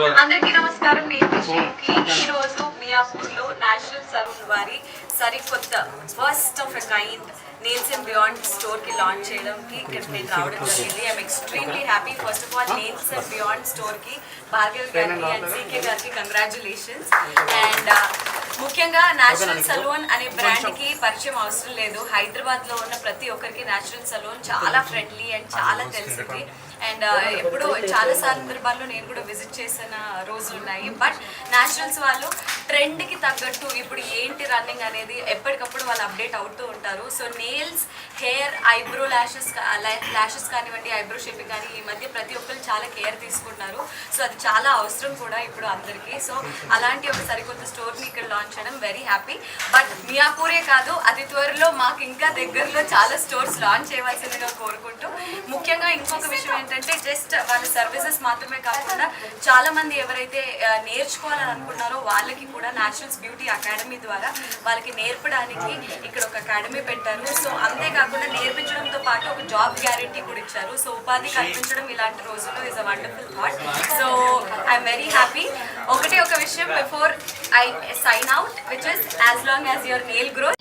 అందరికీ నమస్కారం. నేను విష్ణుకి ఈ రోజు మియాపూర్లో నేషనల్ సలూన్ వారి సరికొత్త first of a kind nails and beyond store కి లాంచ్ చేయడానికి ఇక్కడ నేను రావడం జరిగింది. I'm extremely happy. First of all nails and beyond store కి భార్గవ్ గారికి అండ్ సీకే గారికి కంగ్రాచులేషన్స్. అండ్ ముఖ్యంగా నేషనల్ సలూన్ అనే బ్రాండ్ కి పరిచయం అవసరం లేదు. హైదరాబాద్ లో ఉన్న ప్రతి ఒక్కరికి నేషనల్ సలూన్ చాలా ఫ్రెండ్లీ అండ్ చాలా తెలిసింది. అండ్ ఎప్పుడో చాలా సందర్భాల్లో నేను కూడా విజిట్ చేసిన రోజులు ఉన్నాయి. బట్ నేషనల్స్ వాళ్ళు ట్రెండ్ కి తగ్గట్టు ఇప్పుడు ఏంటి రన్నింగ్ అనేది ఎప్పటికప్పుడు వాళ్ళు అప్డేట్ అవుతూ ఉంటారు. So nails, hair, eyebrow lashes కానివ్వండి, ఐబ్రో షేపింగ్ కానీ ఈ మధ్య ప్రతి ఒక్కరు చాలా కేర్ తీసుకుంటున్నారు. సో అది చాలా అవసరం కూడా ఇప్పుడు అందరికీ. సో అలాంటి ఒక సరికొత్త స్టోర్ని ఇక్కడ లాంచ్ చేయడం వెరీ హ్యాపీ. బట్ మియాపూరే కాదు, అతి త్వరలో మాకు ఇంకా దగ్గరలో చాలా స్టోర్స్ లాంచ్ చేయవలసిందిగా కోరుకుంటూ, ముఖ్యంగా ఇంకొక విషయం ఏంటంటే జస్ట్ వాళ్ళ సర్వీసెస్ మాత్రమే కాకుండా చాలా మంది ఎవరైతే నేర్చుకోవాలని అనుకున్నారో వాళ్ళకి కూడా నేషనల్స్ బ్యూటీ అకాడమీ ద్వారా వాళ్ళకి నేర్పడానికి ఇక్కడ ఒక అకాడమీ పెట్టారు. సో అంతేకాకుండా నేర్పించడంతో పాటు ఒక జాబ్ గ్యారంటీ కూడా ఇచ్చారు. సో ఉపాధి కల్పించడం ఇలాంటి రోజుల్లో is a wonderful thought. So I'm very happy. ఒకటే ఒక విషయం before I sign out, which is as long as your nail gross,